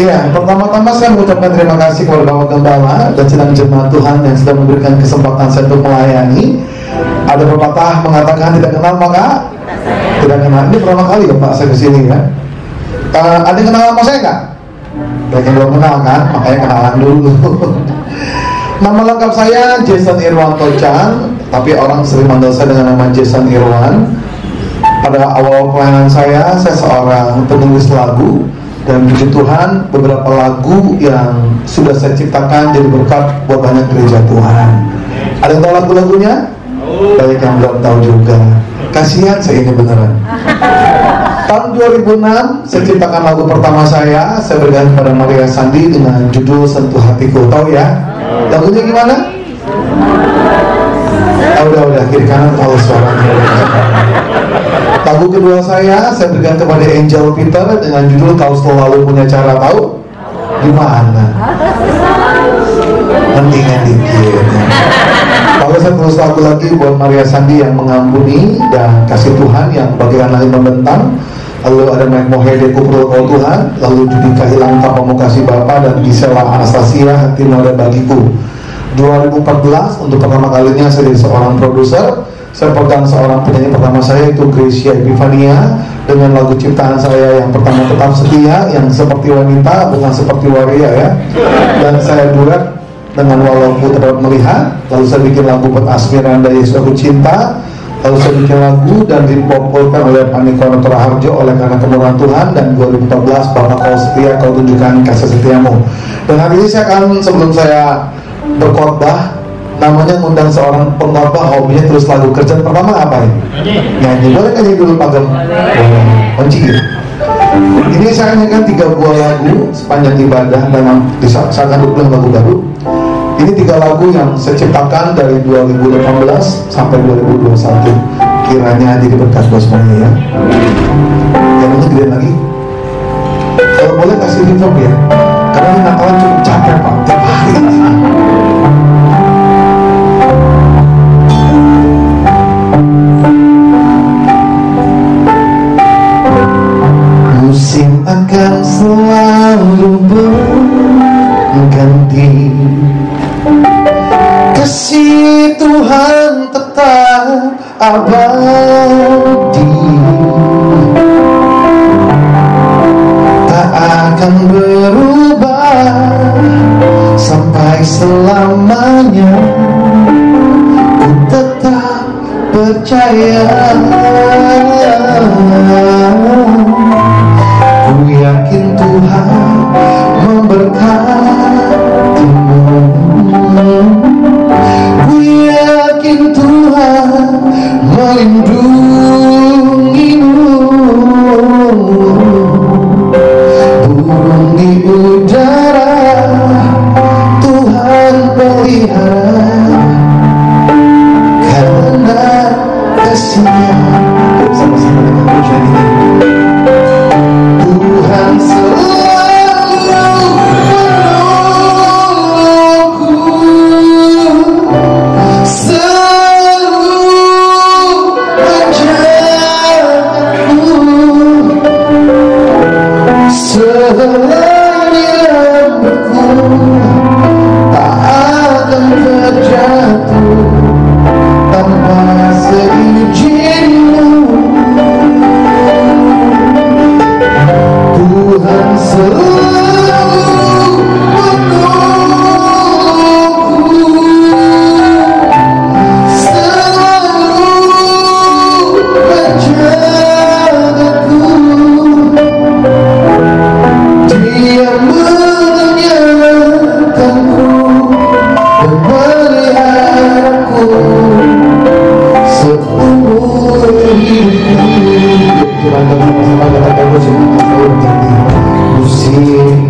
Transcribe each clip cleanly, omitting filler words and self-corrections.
Iya, pertama-tama saya mengucapkan terima kasih kepada Bapak Gembala dan sedang jemaat Tuhan yang sudah memberikan kesempatan saya untuk melayani. Ada pepatah mengatakan tidak kenal maka tidak kenal. Ini pertama kali ya Pak saya kesini ya. Ada yang kenal sama saya nggak? Banyak yang belum kenal kan, makanya kenalan dulu. Nama lengkap saya Jason Irwanto Chan, tapi orang sering manggil saya dengan nama Jason Irwan. Pada awal pelayanan saya seorang penulis lagu. Dan puji Tuhan, beberapa lagu yang sudah saya ciptakan jadi berkat buat banyak gereja Tuhan. Ada yang tahu lagu-lagunya? Banyak yang belum tahu juga. Kasihan saya ini beneran. Tahun 2006 saya ciptakan lagu pertama saya berikan kepada Maria Sandi dengan judul Sentuh Hatiku. Tahu ya? Lagunya gimana? Udah kiri kanan tahu suaranya. Lagu kedua saya berikan kepada Angel Peter dengan judul Kau Selalu Punya Cara. Tahu? Gimana? Mendingan dikit. Lalu saya terus lagu lagi buat Maria Sandi yang mengampuni dan kasih Tuhan yang bagaikan langit membentang. Lalu ada Mike Mohede Kupro Kau Tuhan. Lalu Judika Hilang Tanpamu Kasih Bapa dan Gisela Anastasia Hatimu Ada Bagiku. 2014 untuk pertama kalinya saya jadi seorang produser. Saya pegang seorang penyanyi pertama saya itu Gracia Epifania dengan lagu ciptaan saya yang pertama Tetap Setia, yang seperti wanita bukan seperti waria ya. Dan saya duet dengan Walau Ku Tak Dapat Melihat. Lalu saya bikin lagu buat Asmiranda Yesus Aku Cinta. Lalu saya bikin lagu dan dipopulkan oleh Paniko Harjo oleh Karena Kemurahan Tuhan. Dan 2014 Bapak Kau Setia Kau Tunjukkan Kasih Setiamu. Dan hari ini saya akan sebelum saya berkhotbah namanya ngundang seorang pengkhotbah hobinya terus lagu. Kerjaan pertama apa ini? Nyanyi. Boleh nyanyi dulu Pak Gem? Kunci ya? Ini saya nyanyikan 3 buah lagu sepanjang ibadah dan saya akan ulang lagu baru. Ini 3 lagu yang saya ciptakan dari 2018 sampai 2021. Kiranya jadi berkat buat semuanya ya. Yang ini gedein lagi. Kalau boleh kasih reverb ya, karena ini Natalan cukup capek Pak, tiap hari ini. Musim akan selalu berganti, kasih Tuhan tetap abadi, tak akan berubah sampai selamanya. Ku tetap percaya, ku yakin Tuhan memberkatimu. Ku yakin Tuhan melindungimu. Burung di udara Tuhan pelihara, karena kasih-Nya. Sama-sama dengan pujian ini. Tuhan selalu menolongku, selalu menjagaku, selagi rambutku tak akan terjatuh tanpa seizinmu. Tuhan selalu menolongku, selalu menjagaku. Dia menyertakanku dan meliharaku seumur hidupku. Musim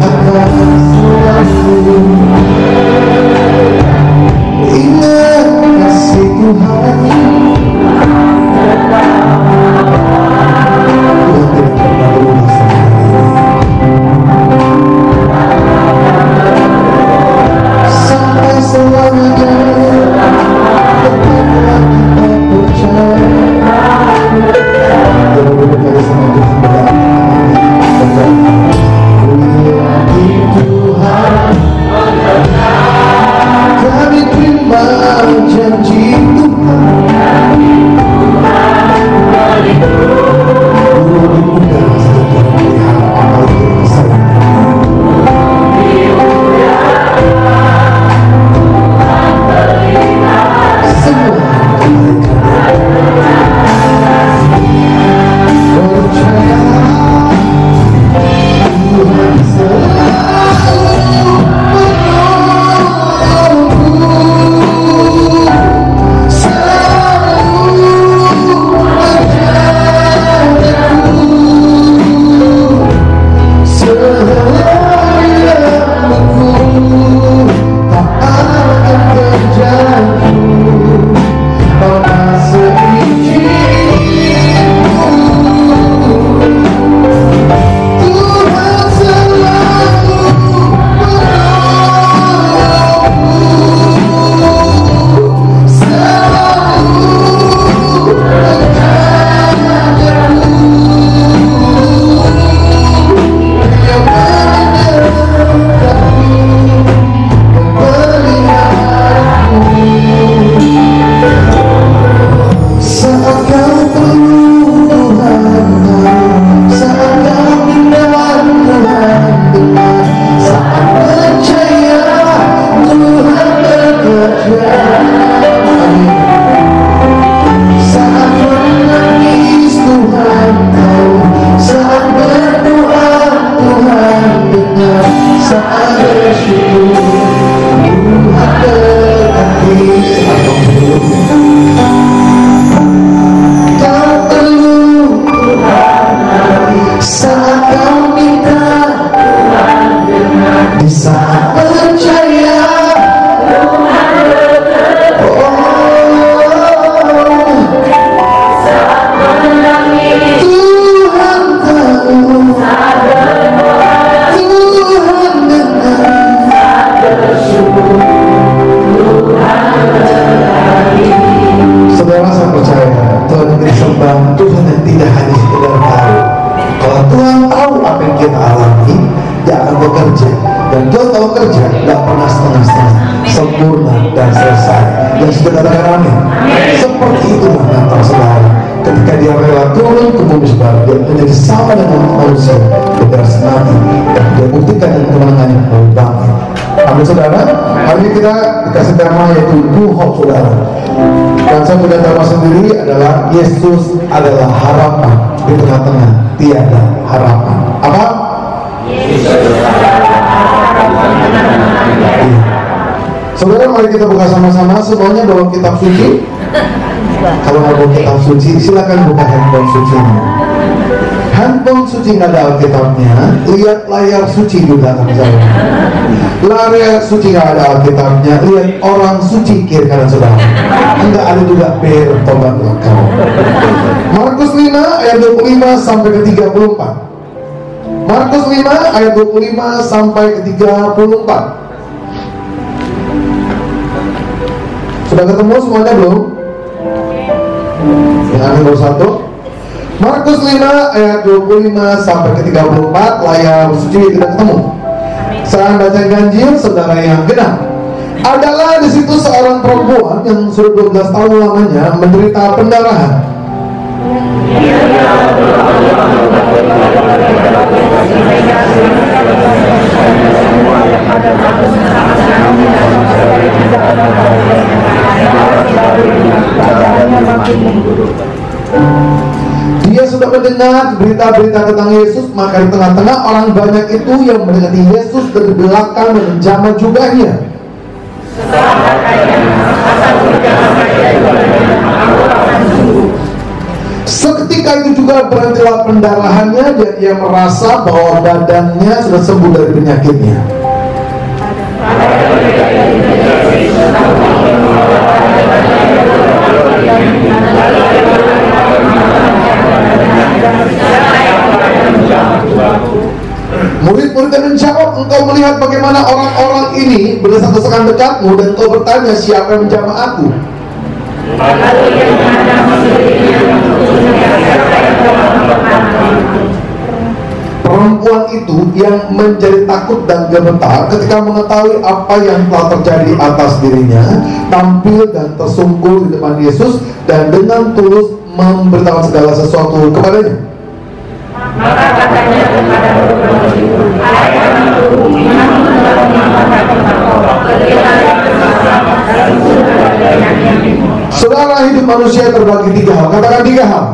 kalau kerja nggak pernah setengah-setengah, sempurna dan selesai. Yang sudah katakan amin. Seperti itulah Natal saudara. Ketika dia rela turun ke bumi saudara, dia menjadi sama dengan manusia, berdarah mati, dan dia buktikan dengan kemenangannya melalui bangkit. Amin saudara. Hari ini kita dikasih tema yaitu New Hope saudara. Dan saya punya tema sendiri adalah Yesus adalah harapan di tengah-tengah tiada harapan. Apa? Yesus adalah harapan di tengah-tengah. Saudara, mari kita buka sama-sama. Semuanya bawa kitab suci. Kalau nggak bawa kitab suci, silakan buka handphone suci. Handphone suci nggak ada Alkitabnya, lihat layar suci di belakang saya. Layar suci nggak ada Alkitabnya, lihat orang suci kiri kanan saudara. Enggak ada juga bertobat engkau. Markus 5 ayat 25 sampai ke 34. Markus 5 ayat 25 sampai ke 34. Sudah ketemu semuanya belum? Yang nomor 1. Markus 5 ayat 25 sampai ke 34, layar suci tidak ketemu. Saya baca ganjil saudara yang genap. Adalah di situ seorang perempuan yang sudah 12 tahun lamanya menderita pendarahan. Dia sudah mendengar berita-berita tentang Yesus, maka di tengah-tengah orang banyak itu yang mendekati Yesus dari belakang dan menjamah jubahnya. Seketika itu juga berhentilah pendarahannya dan ia merasa bahwa badannya sudah sembuh dari penyakitnya. Murid-muridnya menjawab, engkau melihat bagaimana orang-orang ini berdesak-desakan dekatmu dan engkau bertanya siapa yang menjamah aku. Perempuan itu yang menjadi takut dan gemetar ketika mengetahui apa yang telah terjadi atas dirinya, tampil dan tersungkur di depan Yesus dan dengan tulus memberitahukan segala sesuatu kepadanya. Maka katanya kepada perempuan itu, saudara, hidup manusia terbagi 3 hal. Katakan 3 hal.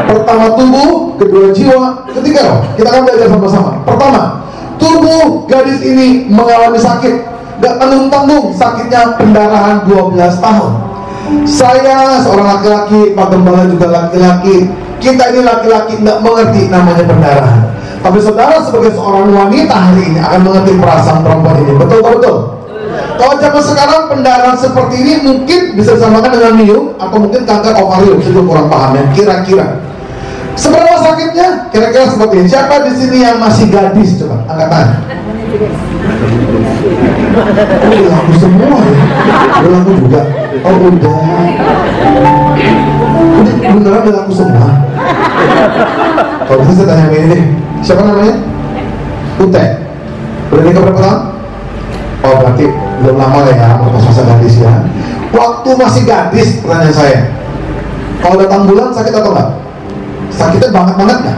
Pertama tubuh, kedua jiwa, ketiga roh. Kita akan belajar sama-sama. Pertama, tubuh gadis ini mengalami sakit. Gak tanggung-tanggung sakitnya pendarahan 12 tahun. Saya seorang laki-laki, Pak Gembala juga laki-laki. Kita ini laki-laki nggak mengerti namanya pendarahan. Tapi saudara sebagai seorang wanita hari ini akan mengerti perasaan perempuan ini. Betul tak betul? Kalau zaman sekarang pendarahan seperti ini mungkin bisa disamakan dengan miom atau mungkin kanker ovarium. Saya kurang paham ya. Kira-kira seberapa sakitnya? Kira-kira seperti ini. Siapa di sini yang masih gadis? Coba angkat tangan. Oh, laku semua ya. Laku juga. Oh udah. Beneran udah laku semua. Kalau gitu saya tanya ini deh. Siapa namanya? Ute. Udah nikah berapa tahun? Oh berarti belum lama ya, masa gadis ya. Waktu masih gadis, pertanyaan saya, kalau datang bulan sakit atau enggak? Sakitnya banget nggak?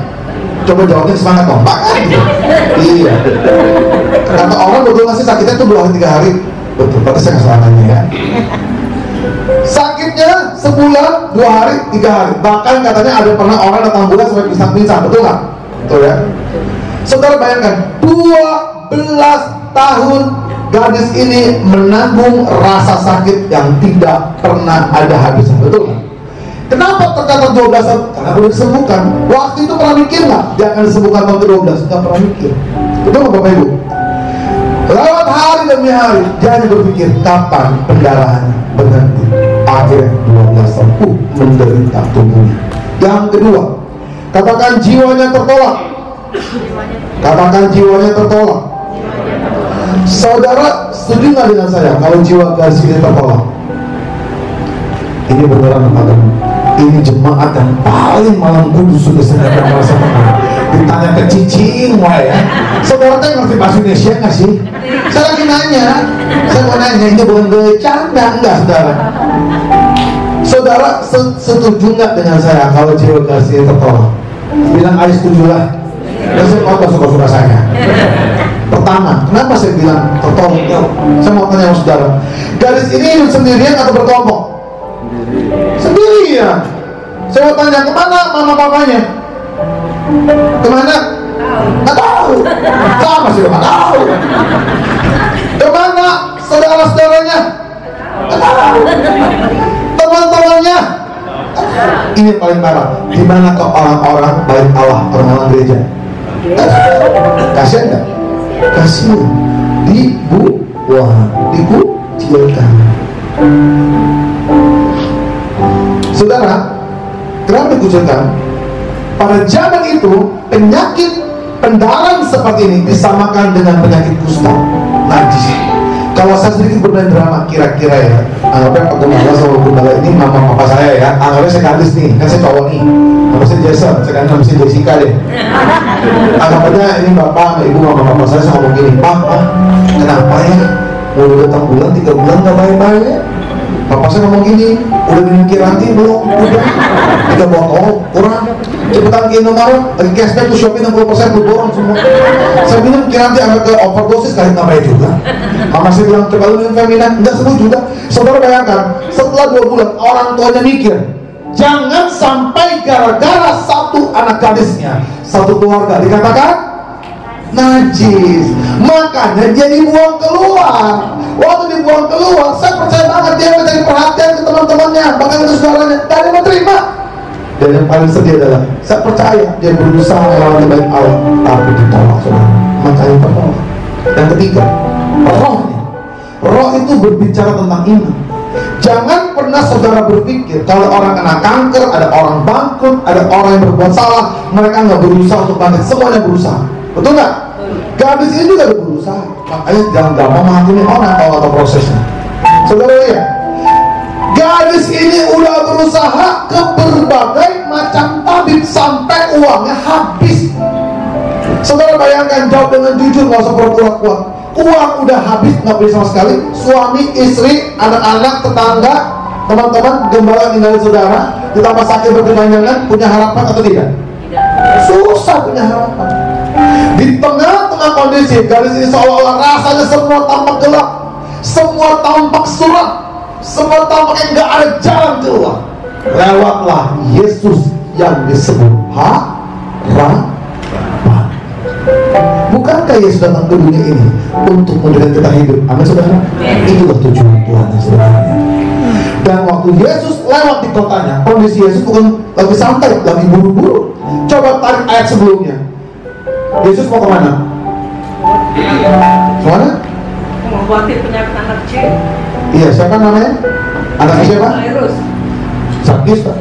Coba jawabnya semangat dong, banget gitu. Iya. Kata orang betul nggak sih sakitnya tuh 2 hari 3 hari? Betul, berarti saya nggak salah nanya ya. Sakitnya sebulan, 2 hari, 3 hari. Bahkan katanya ada pernah orang datang bulan sampai pingsan, betul nggak? Betul ya. Saudara bayangkan, 12 tahun gadis ini menanggung rasa sakit yang tidak pernah ada habisnya, betul nggak? Kenapa tercatat 12 tahun? Karena boleh disembuhkan. Waktu itu pernah mikir nggak dia akan disembuhkan tahun ke-12? Nggak pernah mikir. Betul nggak Bapak Ibu? Lewat hari demi hari dia hanya berpikir kapan pendarahannya berhenti. Akhirnya 12 tahun menderita tubuhnya. Yang kedua, katakan jiwanya tertolak. Katakan jiwanya tertolak. Saudara setuju nggak dengan saya kalau jiwa gadis ini tertolak? Ini beneran teman-teman. Ini jemaat yang paling malam kudus sudah saya merasa tenang. Ditanya ke cicing, wah ya. Saudara teh ngerti bahasa Indonesia nggak sih? Saya lagi nanya, saya mau nanya, ini bukan bercanda, enggak saudara? Saudara setuju nggak dengan saya kalau jiwa kasih tertolong? Bilang ayo setuju lah. Dan saya mau suka-suka saya. Pertama, kenapa saya bilang tertolong? Saya mau tanya sama saudara, gadis ini hidup sendirian atau berkelompok? Sendirian. Saya mau tanya, kemana mama papanya? Kemana? Nggak tahu. Sama sih, nggak tahu. Kemana saudara-saudaranya? Nggak tahu. Teman-temannya? Ini yang paling parah. Di mana ke orang-orang baik Allah, orang-orang gereja? Kasihan nggak? Kasihan. Dibuang, dikucilkan. Saudara, kenapa dikucilkan? Pada zaman itu penyakit pendaran seperti ini disamakan dengan penyakit kusta, najis. Kalau saya sedikit bermain drama, kira-kira ya, anggapnya Pak Gembala sama Gembala ini mama papa saya ya, anggapnya saya gadis nih, kan saya cowok nih, nama saya Jason, sekarang nama saya Jessica deh. Anggapnya ini bapak, ibu, mama papa saya ngomong gini, Pak, kenapa ya, udah datang bulan, 3 bulan gak baik-baik? Papa saya ngomong gini, udah minum kiranti belum? Udah, 3 botol, kurang. Cepetan ke Indomaret, lagi cashback tuh Shopee 60% lu borong semua. Saya minum kiranti agak ke overdosis, kali namanya juga. Mama saya bilang, coba lu minum Femina, enggak sembuh juga. Saudara bayangkan, setelah 2 bulan, orang tuanya mikir, jangan sampai gara-gara satu anak gadisnya, satu keluarga dikatakan najis, makanya dia dibuang keluar. Waktu dibuang keluar, saya percaya banget dia mencari perhatian ke teman-temannya, bahkan ke saudaranya, dan dia menerima. Dan yang paling sedih adalah, saya percaya dia berusaha melawan baik Allah, tapi ditolak, saudara. Makanya tertolak. Yang ketiga, rohnya. Roh itu berbicara tentang iman. Jangan pernah saudara berpikir kalau orang kena kanker, ada orang bangkrut, ada orang yang berbuat salah, mereka nggak berusaha untuk bangkit. Semuanya berusaha, betul nggak? Gadis ini juga berusaha. Makanya jangan gampang menghakimi orang kalau atau prosesnya. Saudara lihat, gadis ini udah berusaha ke berbagai macam tabib sampai uangnya habis. Saudara bayangkan, jawab dengan jujur, nggak usah pura-pura kuat. Uang udah habis, nggak beli sama sekali. Suami, istri, anak-anak, tetangga, teman-teman, gembala tinggalin saudara, ditambah sakit berkepanjangan, punya harapan atau tidak? Susah punya harapan. Di tengah-tengah kondisi gadis ini seolah-olah rasanya semua tampak gelap, semua tampak suram, semua tampaknya nggak ada jalan keluar. Lewatlah Yesus yang disebut harapan. Bukankah Yesus datang ke dunia ini untuk memberikan kita hidup? Amin, saudara. Itulah tujuan Tuhan, saudara. Dan waktu Yesus lewat di kotanya, kondisi Yesus bukan lagi santai, lagi buru-buru. Coba tarik ayat sebelumnya. Yesus mau kemana? Kemana? Mengobati penyakit anak kecil. Iya, siapa namanya? Anaknya siapa? Jairus. Zakis, Pak?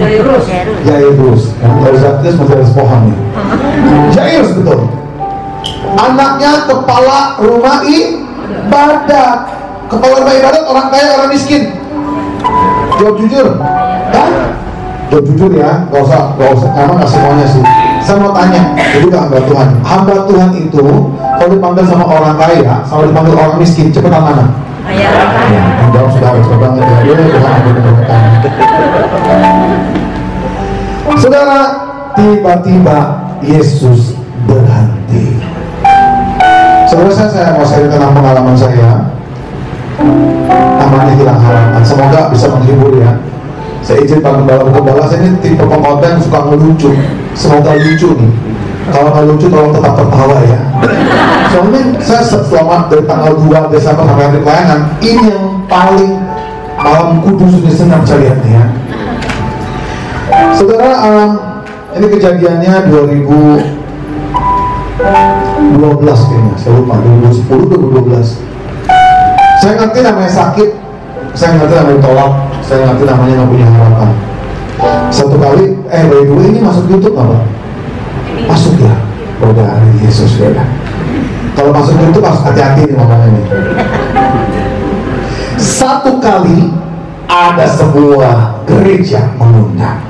Jairus. Jairus. Yang tahu Zakis masih harus pohon nih. Jairus, betul. Anaknya kepala rumah ibadat. Kepala rumah ibadat, orang kaya, orang miskin. Jawab jujur. Kan? Jawab jujur ya, gak usah, emang gak semuanya sih. Saya mau tanya, jadi gak hamba Tuhan. Hamba Tuhan itu, kalau dipanggil sama orang kaya, sama dipanggil orang miskin, cepetan mana? Ayah. Jawab saudara, cepet banget ya. Dia Tuhan ampun berkata. Saudara, tiba-tiba Yesus berhenti. Saudara, saya mau share tentang pengalaman saya. Namanya hilang harapan. Semoga bisa menghibur ya. Saya izin Pak Gembala, saya ini tipe pengkhotbah yang suka ngelucu. Semoga lucu nih. Kalau nggak lucu, tolong tetap tertawa ya. Soalnya saya selama dari tanggal 2 Desember sampai hari pelayanan, ini yang paling malam kudus ini senang saya lihat nih ya. Saudara, ini kejadiannya 2012 kayaknya, saya lupa, 2010 2012. Saya ngerti namanya sakit, saya ngerti namanya tolak, saya ngerti namanya nggak punya harapan. Satu kali, by the way, ini masuk YouTube nggak Pak? Masuk ya? Udah, Yesus ya. Kalau masuk YouTube harus hati-hati nih ngomongnya nih. Satu kali ada sebuah gereja mengundang.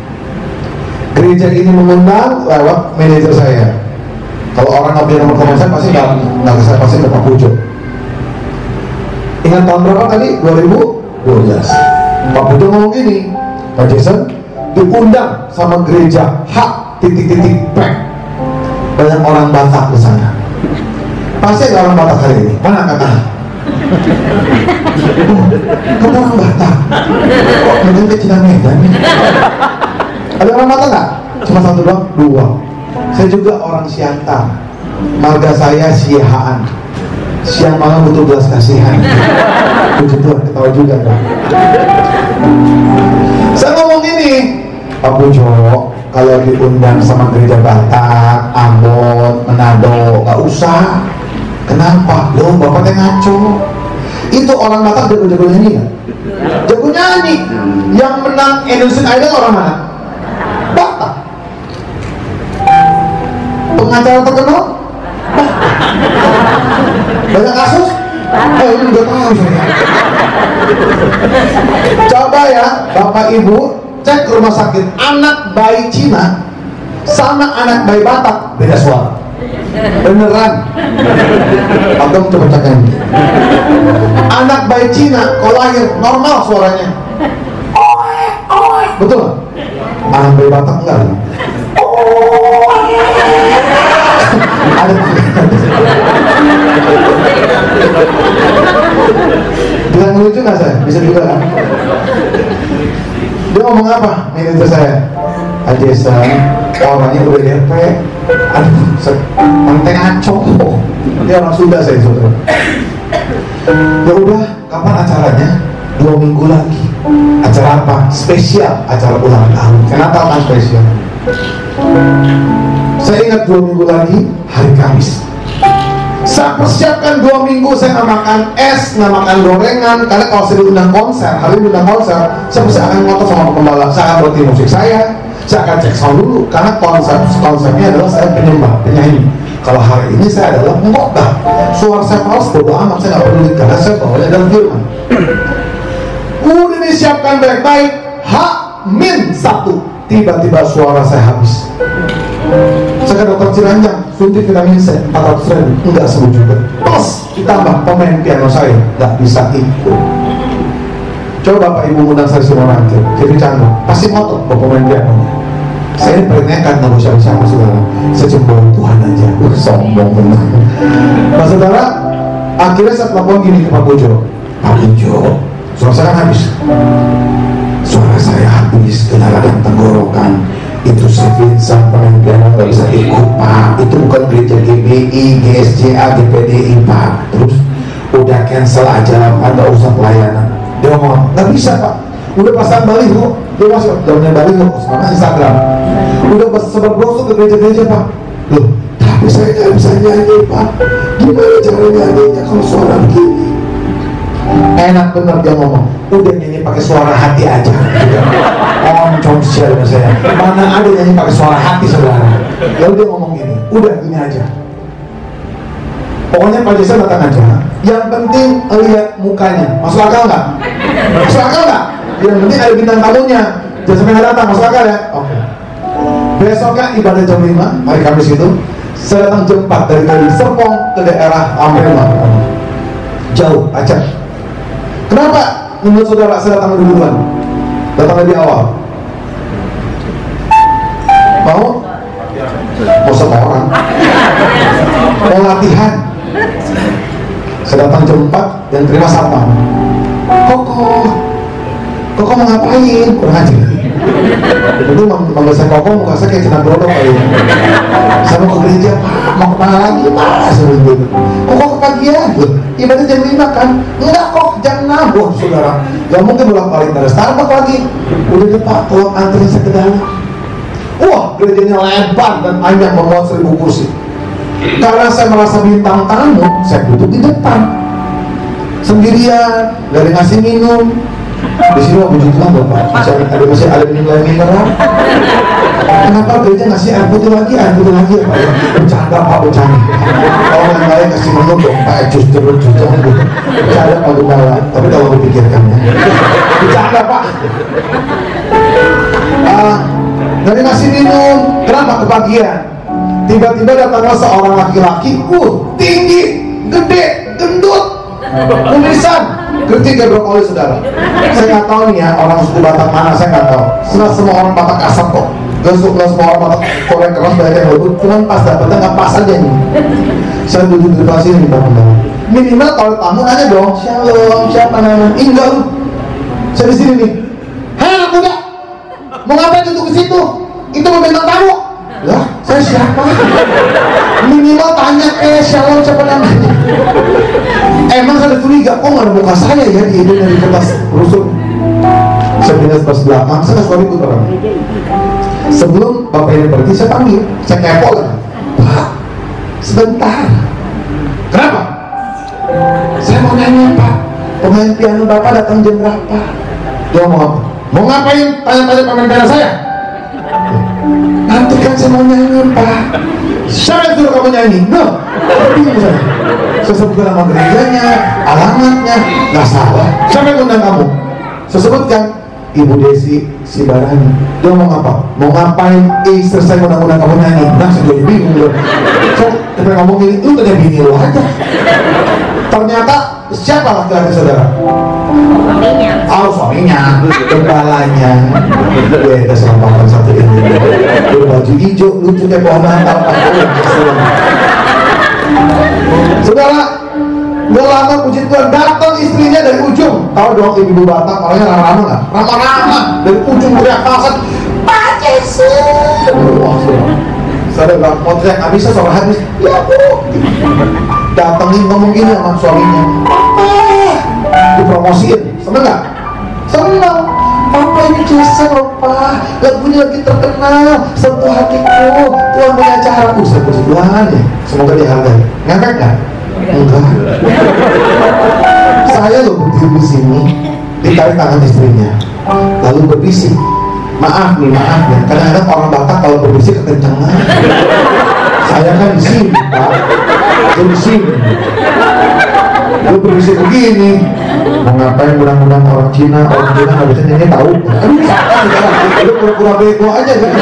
Gereja ini mengundang lewat manajer saya. Kalau orang nggak punya nomor telepon saya pasti nggak saya pasti ke Pak Pujo. Ingat tahun berapa tadi? 2012. Pak Pujo ngomong gini, Pak Jason diundang sama gereja H.P. Banyak orang Batak di sana. Pasti ada orang Batak hari ini. Mana kakak? Kamu orang Batak? Kok Medan ke Medan? Ada orang Batak nggak? Cuma satu doang? Dua. Saya juga orang Siantar. Marga saya Siahaan. Siang malam butuh belas kasihan. Puji Tuhan, ketawa juga kan? Saya ngomong gini, Pak Pujo, kalau diundang sama gereja Batak, Ambon, Manado, nggak usah. Kenapa? Loh, bapaknya ngaco. Itu orang Batak jago nyanyi kan? Jago nyanyi. Yang menang Indonesian Idol orang mana? Batak. Pengacara terkenal? Banyak kasus? Ini udah tahu saya. Coba ya, Bapak Ibu cek ke rumah sakit, anak bayi Cina sama anak bayi Batak beda suara. Beneran. Abang coba cek ini. Anak bayi Cina kalau lahir normal suaranya. Betul? Anak bayi Batak enggak. Ada bilang lucu nggak saya? Bisa juga kan? Dia ngomong apa? Manajer saya, Adesan, orangnya udah DP. Aduh, penting ngaco. Dia orang Sunda saya saudara. Ya udah, kapan acaranya? 2 minggu lagi. Acara apa? Spesial, acara ulang tahun. Kenapa kan spesial? Saya ingat 2 minggu lagi hari Kamis. Saya persiapkan 2 minggu, saya nggak makan es, nggak makan gorengan. Karena kalau saya diundang konser, hari ini diundang konser, saya pasti akan ngotot sama pembalap. Saya akan berhenti musik saya akan cek sound dulu. Karena konsepnya adalah saya penyembah, penyanyi. Kalau hari ini saya adalah pengkhotbah. Suara saya paus, bodo amat, saya nggak peduli. Karena saya bawanya dalam firman. Udah disiapkan baik-baik, H-1 tiba-tiba suara saya habis. Saya ke dokter Ciranjang, suntik vitamin C 400.000, enggak sembuh juga. Plus ditambah pemain piano saya nggak bisa ikut. Coba Bapak Ibu undang saya semua nanti, jadi Chandra pasti ngotot bawa pemain pianonya. Saya ini paling nekat, nggak usah sama saudara. Saya cuma Tuhan aja, sombong benar. Nah saudara, akhirnya saya telepon gini ke Pak Pujo. Pak Pujo, suara saya kan habis. Suara saya habis, kena radang tenggorokan. Itu si Vincent pemain piano nggak bisa ikut Pak. Itu bukan gereja GBI, GSJA, GPDI Pak. Terus udah cancel aja Pak, nggak usah pelayanan. Dia ngomong nggak bisa Pak. Udah pasang baliho, dia masuk daunnya baliho sama Instagram. Udah sebar brosur ke gereja-gereja Pak. Loh, tapi saya nggak bisa nyanyi Pak. Gimana cara nyanyinya kalau suara begini? Enak bener dia ngomong, udah nyanyi pakai suara hati aja. Oncom share sama saya. Mana ada nyanyi pakai suara hati saudara? Lalu dia ngomong gini, udah gini aja. Pokoknya Pak Jason datang aja. Yang penting lihat mukanya. Masuk akal nggak? Masuk akal nggak? Yang penting ada bintang tamunya. Jangan sampai nggak datang. Masuk akal ya? Oke. Besoknya ibadah jam 5 hari Kamis itu. Saya datang jam 4 dari Serpong ke daerah Amrema. Jauh, Aceh. Kenapa? Menurut saudara saya datang lebih duluan? Datang lebih awal. Mau? Mau setoran? Mau latihan? Saya datang jam 4 dan terima satpam. Koko mau ngapain? Kurang aja. Itu manggil saya Koko, muka saya kayak Cina Brodok kali ya. Saya mau ke gereja, Pak, mau kemana lagi? Pak, suruh gitu. Koko kepagian, ibadah jam 5 kan? Enggak kok, jam 6. Wah saudara, gak mungkin bolak-balik dari Starbucks lagi. Udah deh Pak, tolong anterin saya ke dalam. Wah, gerejanya lebar dan banyak, memuat 1000 kursi. Karena saya merasa bintang tamu, saya duduk di depan sendirian, gak ada ngasih minum. Di sini mau puji Tuhan Bapak, masih ada minum mineral. Kenapa gereja ngasih air putih lagi ya Pak ya? Bercanda Pak, bercanda. Kalau yang lain kasih minum dong Pak, jus jeruk gitu. Bercanda Pak Gembala, tapi kalau dipikirkan ya. Bercanda Pak. Dari ngasih minum, kenapa kebagian? Tiba-tiba datanglah seorang laki-laki, tinggi, gede, gendut. Tulisan kritik ya brokoli saudara. Saya nggak tahu nih ya orang suku Batak mana, saya nggak tahu. Semua orang Batak kasar kok. Gak semua orang Batak Korea keras banyak yang lembut. Cuman pas dapetnya nggak pas aja nih. Saya duduk di depan sini teman-teman. Minimal kalau tamu nanya dong, shalom, siapa namanya? Enggak lu. Saya di sini nih. Hei anak muda, mau ngapain duduk ke situ? Itu mau bintang tamu. Lah, saya siapa? Minimal tanya, shalom siapa namanya? Emang saya curiga, kok nggak ada muka saya ya di itu dari kertas rusuk. Saya pindah pas belakang, saya kasih itu orang. Sebelum bapak ini pergi, saya panggil, saya kepo lagi. Pak, sebentar. Kenapa? Saya mau nanya Pak, pemain piano bapak datang jam berapa? Dia mau apa? Mau ngapain? Tanya-tanya pemain piano saya? Nanti kan saya mau nyanyi Pak. Siapa yang suruh kamu nyanyi? No, bingung saya. Saya sebutkan nama gerejanya, alamatnya, nggak salah. Siapa yang undang kamu? Saya sebutkan Ibu Desi Sibarani. Dia mau apa? Mau ngapain? Istri saya undang-undang kamu nyanyi. Nah, saya jadi bingung loh. Saya ngomong gini, lu tanya bini lo aja. Ternyata siapa laki-laki saudara? Suaminya. Oh, suaminya, kepalanya. Beda sama papan satu ini. Berbaju hijau, lucu kayak pohon natal. Saudara, gak lama puji Tuhan datang istrinya dari ujung. Tahu dong ibu Batak orangnya ramah-ramah nggak? Ramah-ramah dari ujung teriak falset. Pak Jason. Saya bilang mau teriak nggak bisa soal habis. Ya Bu. Datangin ngomong gini sama suaminya. Dipromosiin, seneng nggak? Seneng. Papa ini Jason loh Pak, lagunya lagi terkenal, sentuh hatiku, Tuhan punya cara. Saya puji Tuhan ya, semoga dihargai. Ngangkat nggak? Enggak. Saya loh berdiri di sini, ditarik tangan istrinya, lalu berbisik. Maaf ya. Kadang-kadang orang Batak kalau berbisik kekencangan. Saya kan di sini Pak, saya di sini. Lu berbisik begini. Mau ngapain undang-undang orang Cina nggak bisa nyanyi tahu. Kan salah sekarang. Lu pura-pura bego aja kan.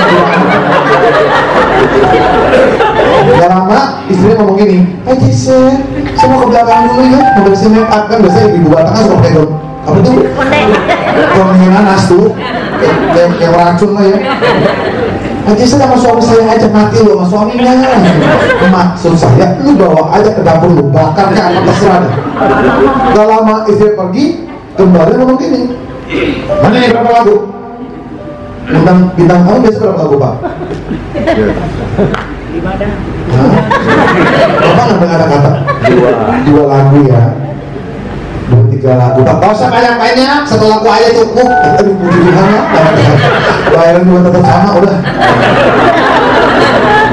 Gak lama istrinya ngomong gini, Pak Jason, saya mau ke belakang dulu ya, mau bersih make up. Kan biasanya ibu Batak kan suka pegang apa tuh? Gorengnya nanas tuh, kayak racun lah ya. Pak Jason sama suami saya aja, mati lu sama suaminya. Maksud saya, lu bawa aja ke dapur lu, bakar ke anak terserah deh. Gak lama istri pergi, kembali ngomong gini, mana nih berapa lagu? Bintang kamu biasa berapa lagu Pak? Bapak nggak dengar kata? Dua lagu ya, 2-3 lagu. Tak tahu saya banyak-banyak, satu lagu aja cukup. Tapi puji Tuhan ya, bayaran juga tetap sama udah.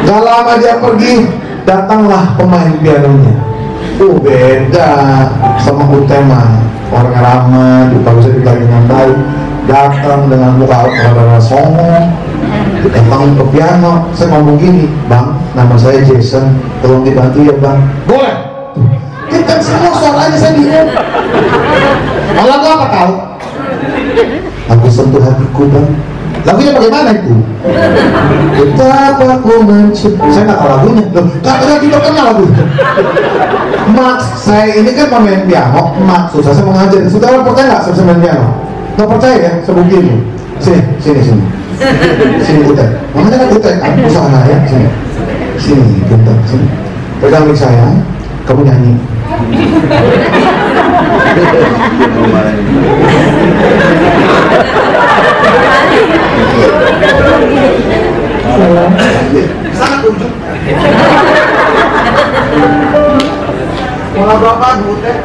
Gak lama dia pergi, datanglah pemain pianonya. Beda sama Utema, orang ramah, bagusnya dibilangin dengan baik. Datang dengan muka orang songong, datang ke piano. Saya ngomong gini, Bang, nama saya Jason, tolong dibantu ya Bang. Boleh. Kita semua suaranya saya bingung. Lagu apa tahu? Aku sentuh hatiku Bang. Lagunya bagaimana itu? Betapa aku mencipta. Saya nggak tahu lagunya. Loh, nggak kita kenal lagu. Maksud saya ini kan pemain piano. Maksud saya mau ngajarin. Saudara percaya nggak saya bisa main piano? Nggak percaya ya? Saya buktiin. Sini. Sini Utek. Makanya kan Utek kan usaha ya. Sini bentar. Sini. Pegang mic saya. Kamu nyanyi. Sangat ujung. Mau berapa Utek?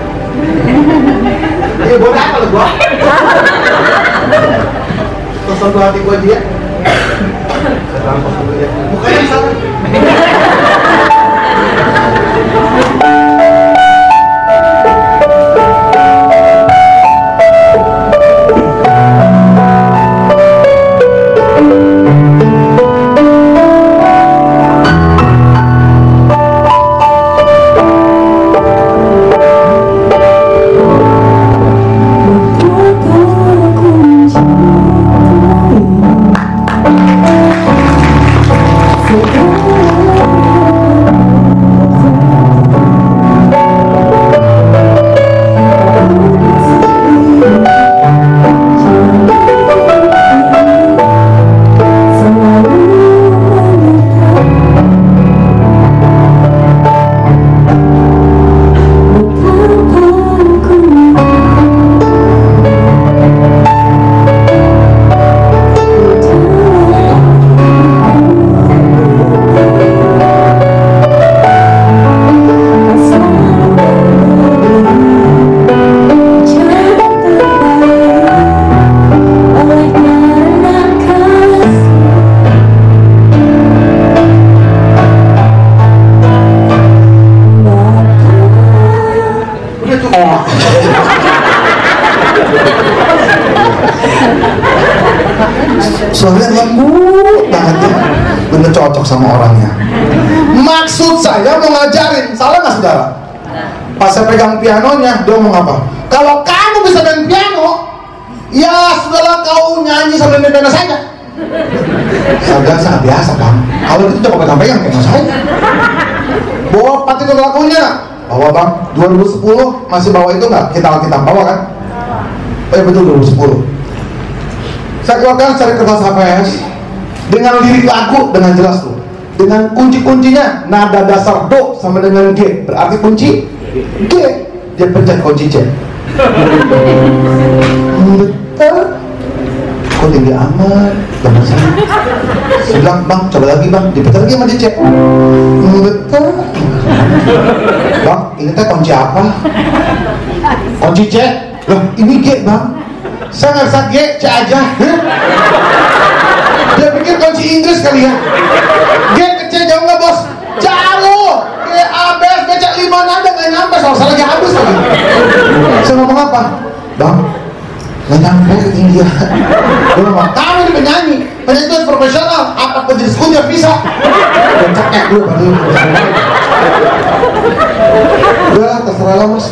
Buat apa lo gua? Tersentuh hati gua dia. Mukanya salah. Oh Suaranya lembut banget ya, bener cocok sama orangnya. Maksud saya mau ngajarin, salah nggak saudara? Pas saya pegang pianonya, dia ngomong apa? Kalau kamu bisa main piano, ya sudahlah kau nyanyi sambil main piano saja. Saya sangat biasa bang. Kalau itu coba pegang-pegang piano saya. Bawa partitur lagunya, bawa bang. 2010 masih bawa itu nggak? Kita bawa kan? Betul 2010. Saya keluarkan cari kertas HPS dengan lirik lagu dengan jelas tuh, dengan kunci-kuncinya nada dasar do sama dengan G, berarti kunci G, dia pencet kunci C. Betul, kok tinggi amat, benar saya. Saya bilang bang, coba lagi bang, dipencet lagi sama dia C. Betul, bang, ini teh kunci apa? Kunci C, loh ini G bang. Saya nggak bisa G, C aja. Dia pikir kunci Inggris kali ya. G ke C jauh nggak bos? Jauh. G, A, B, S, B, C, 5 nada nggak nyampe. Soalnya lagi habis lagi. Saya ngomong apa? Bang, nggak nyampe ketinggian. Dia ngomong, kamu ini penyanyi. Penyanyi itu profesional. Apapun jenis kunci bisa. Dan ceknya dulu baru. Udah terserah lah mas.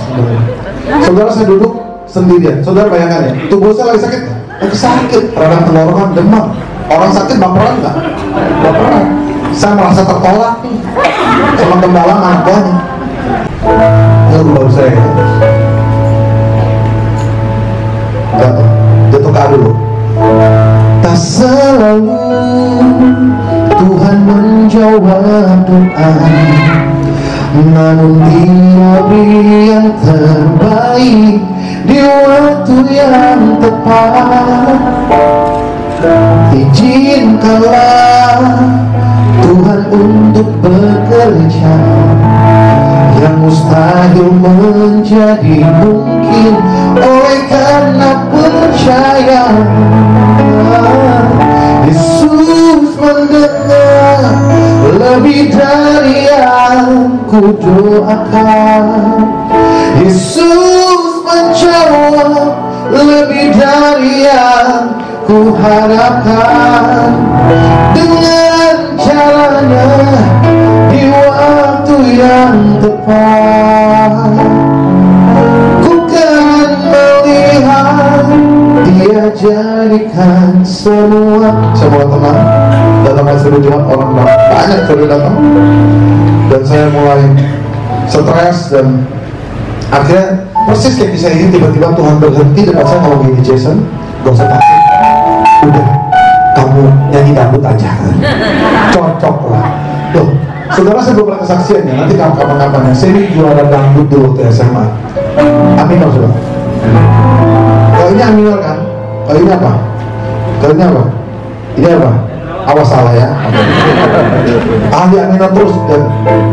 Saudara saya duduk sendirian. Saudara bayangkan ya, tubuh saya lagi sakit, radang tenggorokan, demam. Orang sakit baperan nggak? Baperan. Saya merasa tertolak nih sama gembala anak buahnya. Lalu baru saya jatuh ke dulu. Tak selalu Tuhan menjawab doa, namun Dia beri yang terbaik di waktu yang tepat. Izinkanlah Tuhan untuk bekerja, yang mustahil menjadi mungkin oleh karena percaya. Yesus mendengar lebih dari yang ku doakan. Yesus menjawab lebih dari yang ku harapkan. Dengan caranya di waktu yang tepat, ku kan melihat Dia jadikan semua tenang. Datang hari Jumat orang banyak sudah datang, dan saya mulai stres, dan akhirnya persis kayak kisah ini, tiba-tiba Tuhan berhenti dekat saya ngomong gini, Jason, gak usah takut, udah kamu nyanyi dangdut aja, cocok lah. Loh, saudara saya belum pernah kesaksiannya, nanti kapan-kapan ya. Saya ini juara dangdut dulu waktu SMA. Aminor saudara. Kalau ini Aminor kan? Kalau ini apa? Kalau ini apa? Ini apa? Awas salah ya. Ahli Aminor terus, dan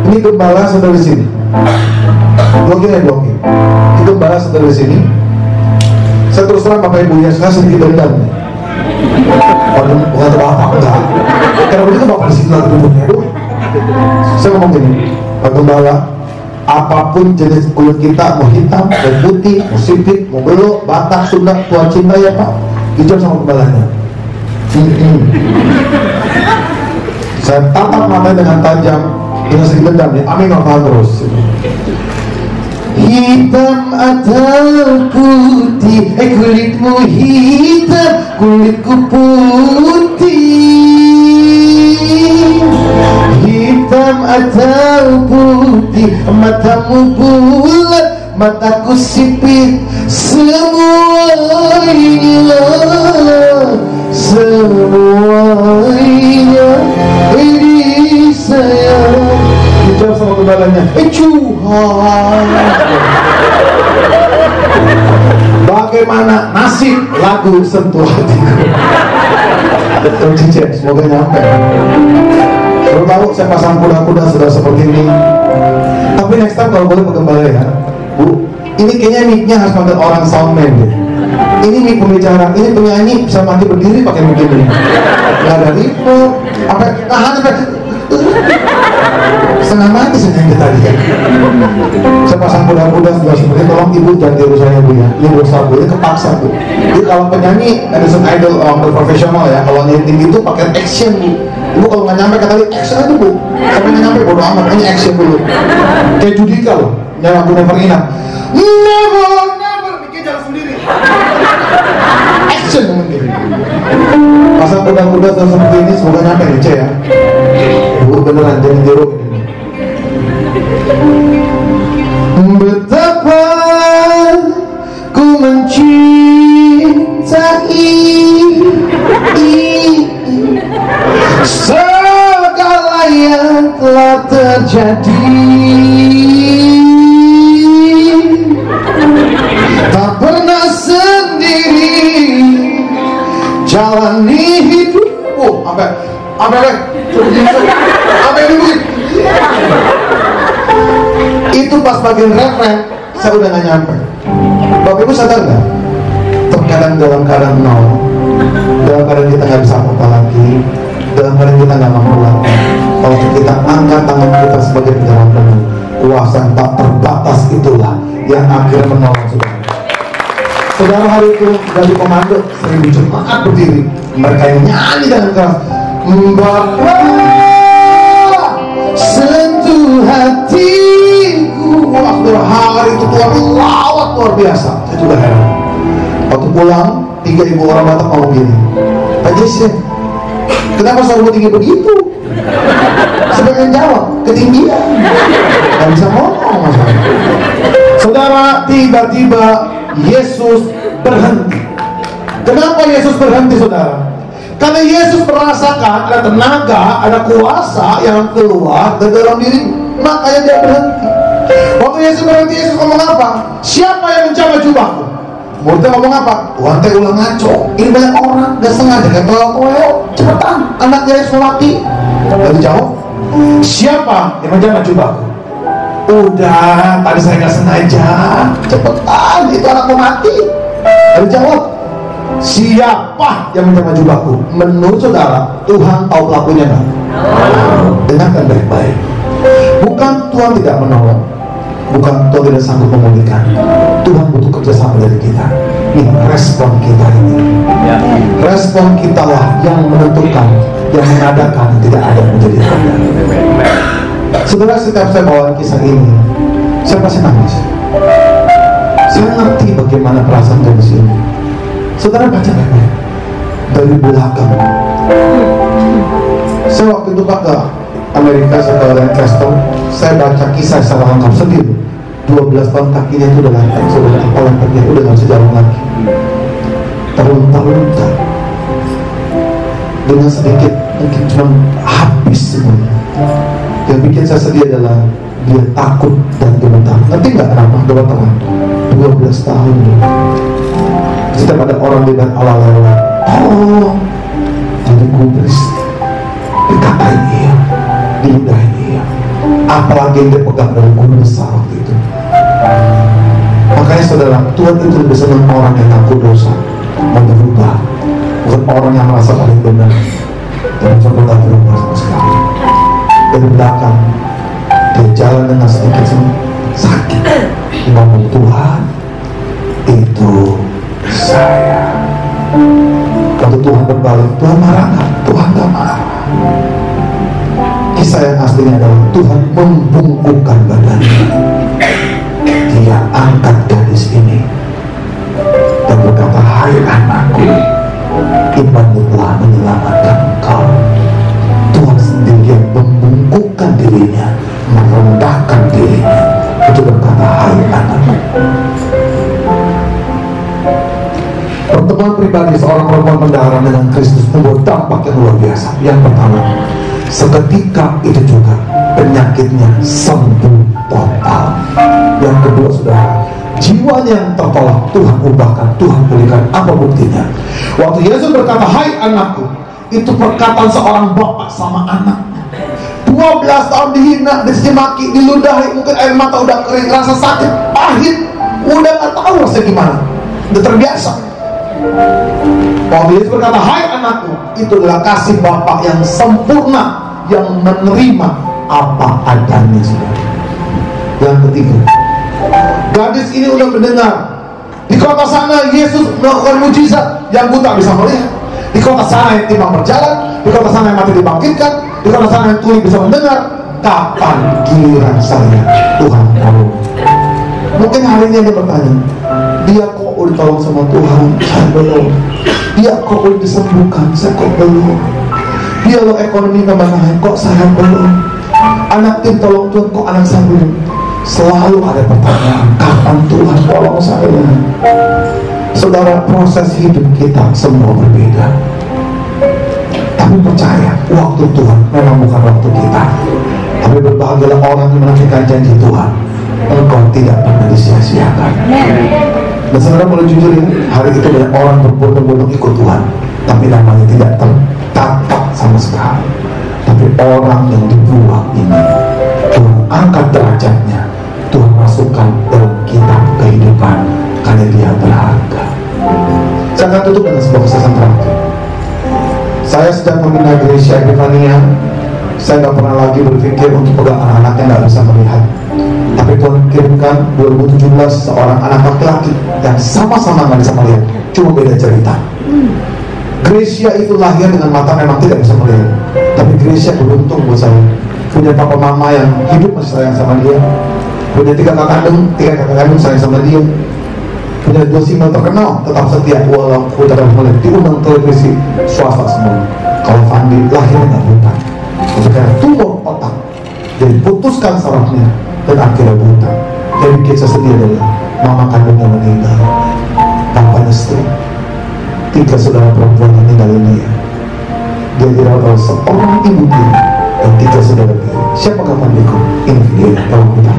ini gembala saudara di sini. Blokir. Itu balas dari sini. Saya terus terang Bapak Ibu ya, saya sedikit dendam. Bukan apa-apa enggak. Karena begitu Bapak di sini lagi duduknya. Saya ngomong gini, Pak Gembala, apapun jenis kulit kita, mau hitam, mau putih, mau sipit, mau belok, Batak, Sunda, Tuhan cinta ya Pak, dijawab sama gembalanya. Saya tatap matanya dengan tajam, dengan sedikit dendam ya. Amin, tahan terus. Hitam atau putih, kulitmu hitam, kulitku putih. Hitam atau putih, matamu bulat, mataku sipit. Semuanya ini saya. Dijawab sama gembalanya, Tuhan. Bagaimana nasib lagu sentuh hatiku? Cincin, semoga nyampe. Baru tahu saya pasang kuda-kuda sudah seperti ini. Tapi next time kalau boleh penggembala ya, Bu, ini kayaknya mic-nya harus pakai orang soundman deh. Ini mic pembicara, ini penyanyi bisa mati berdiri pakai mic ini. Nggak ada ritme, apa nahan sampai Setengah mati sebenarnya tadi ya. Saya pasang kuda-kuda sebenarnya, tolong ibu jangan tiru saya bu ya. Ini dosa bu, ini kepaksa bu. Jadi kalau penyanyi Edison Idol berprofesional ya, kalau nyanyi itu pakai action bu. Ibu kalau nggak nyampe kata action aja bu, sampai nggak nyampe bodo amat, ini action dulu. Kayak Judika loh, nyanyi lagu Never Enough. Never, bikin jalan sendiri. Action mungkin. Pasang kuda-kuda seperti ini, semoga nyampe nih C ya. Ibu beneran jangan tiru ini. Betapa ku mencintai segala yang telah terjadi, tak pernah sendiri jalani hidupku. Sampai dulu. Itu pas bagian refren, saya udah gak nyampe. Bapak Ibu sadar gak? Terkadang dalam keadaan nol, dalam keadaan kita gak bisa apa-apa lagi, dalam keadaan kita gak mampu lagi, kalau kita angkat tangan kita sebagai pejalan penuh, kuasa yang tak terbatas itulah yang akhirnya menolong saudara. Saudara hari itu dari komando 1000 jemaat berdiri, mereka yang nyanyi dengan keras, Bapa sentuh hatiku. Waktu hari itu Tuhan lawat luar biasa. Saya juga heran. Waktu pulang 3.000 orang Batak mau gini, Pak Jason, kenapa suaramu tinggi begitu? Sebagian jawab, ketinggian. Gak bisa ngomong masalah. Saudara, tiba-tiba Yesus berhenti. Kenapa Yesus berhenti saudara? Karena Yesus merasakan ada tenaga, ada kuasa yang keluar dari dalam diri, makanya dia berhenti. Waktu Yesus berhenti, Yesus ngomong apa? Siapa yang menjamah jubahku? Muridnya ngomong apa? Tuhan teh ulang ngaco. Ini banyak orang, gak sengaja kayak tolong cepetan, anaknya Yesus mati. Lalu jawab, siapa yang menjamah jubahku? Udah, tadi saya gak sengaja. Cepetan, itu anakku mati. Lalu jawab, siapa yang menjamah jubahku? Menurut saudara, Tuhan tahu pelakunya kan? Dengarkan baik-baik. Bukan Tuhan tidak menolong, bukan Tuhan tidak sanggup memulihkan. Tuhan butuh kerjasama dari kita. Ini respon kita ini. Respon kita lah yang menentukan, yang mengadakan, tidak ada yang menjadi ada. Saudara, setiap saya bawa kisah ini, saya pasti nangis. Saya ngerti bagaimana perasaan dari sini. Saudara baca baik-baik dari belakang. Saya waktu itu ke Amerika, saya ke Lancaster, saya baca kisah secara lengkap sendiri. 12 tahun kakinya itu udah lantai, sudah apalan kakinya udah nggak bisa jalan lagi, terlunta-lunta, dengan sedikit mungkin cuma habis semuanya. Yang bikin saya sedih adalah dia takut dan gemetar. Nanti nggak kenapa gemetar? 12 tahun. Setiap ada orang lihat ala-ala, oh, jadi gubris, dikatain iya, diludahin iya. Apalagi yang dia pegang dari guru besar waktu itu. Makanya saudara, Tuhan itu lebih senang orang yang ngaku dosa, mau berubah, bukan orang yang merasa paling benar dan mencoba tak berubah sama sekali. Dari belakang, dia jalan dengan sedikit sakit, ngomong, Tuhan, itu saya. Waktu Tuhan berbalik, Tuhan marah nggak? Tuhan nggak marah. Kisah yang aslinya adalah Tuhan membungkukkan badannya. Dia angkat gadis ini dan berkata, hai anakku, imanmu telah menyelamatkan engkau. Tuhan sendiri yang membungkukkan dirinya, merendahkan dirinya, untuk berkata, hai anakku. Pertemuan pribadi seorang perempuan pendahara dengan Kristus membuat dampak yang luar biasa. Yang pertama, seketika itu juga penyakitnya sembuh total. Yang kedua, saudara, jiwa yang tertolak Tuhan ubahkan, Tuhan pulihkan. Apa buktinya? Waktu Yesus berkata, hai anakku, itu perkataan seorang bapak sama anaknya. 12 tahun dihina, dicemaki, diludahi, mungkin air mata udah kering, rasa sakit, pahit, udah gak tahu rasanya gimana, udah terbiasa. Waktu Yesus berkata, hai anakku, itu adalah kasih Bapa yang sempurna, yang menerima apa adanya, saudara. Yang ketiga, gadis ini udah mendengar di kota sana Yesus melakukan mujizat yang buta bisa melihat, di kota sana yang timbang berjalan, di kota sana yang mati dibangkitkan, di kota sana yang tuli bisa mendengar. Kapan giliran saya, Tuhan tolong? Mungkin hari ini dia bertanya, dia kok udah ditolong sama Tuhan, saya belum. Dia kok udah disembuhkan, saya kok belum. Dia lo ekonomi tambah naik, kok saya belum. Anak tim tolong Tuhan, kok anak saya belum. Selalu ada pertanyaan, kapan Tuhan tolong saya? Saudara, proses hidup kita semua berbeda. Tapi percaya, waktu Tuhan memang bukan waktu kita. Tapi berbahagialah orang yang menantikan janji Tuhan. Engkau tidak pernah disia-siakan. Dan saudara boleh jujur ya, hari itu banyak orang berbondong-bondong ikut Tuhan, tapi namanya tidak tercatat sama sekali. Tapi orang yang dibuang ini, Tuhan angkat derajatnya, Tuhan masukkan dalam kitab kehidupan, karena dia berharga. Saya akan tutup dengan sebuah kesaksian terakhir. Saya sedang membina gereja Epifania. Saya gak pernah lagi berpikir untuk pegang anak-anak yang gak bisa melihat. Tapi Tuhan kirimkan 2017 seorang anak laki-laki yang sama-sama gak bisa melihat, cuma beda cerita. Gracia itu lahir dengan mata memang tidak bisa melihat, tapi Gracia beruntung buat saya, punya papa mama yang hidup masih sayang sama dia, punya tiga kakak kandung sayang sama dia, punya 2 single terkenal tetap setia walaupun tidak melihat, diundang televisi swasta semua. Kalau Fandi lahir dengan buta, karena tumor otak, jadi putuskan sarafnya dan akhirnya buta. Yang bikin saya sedih adalah mama kandungnya meninggal, papanya stroke, 3 saudara perempuan yang tinggalin dia. Dia dirawat oleh seorang ibu tiri dan 3 saudara tiri. Siapa kapan Biko? Ini dia, kalau kita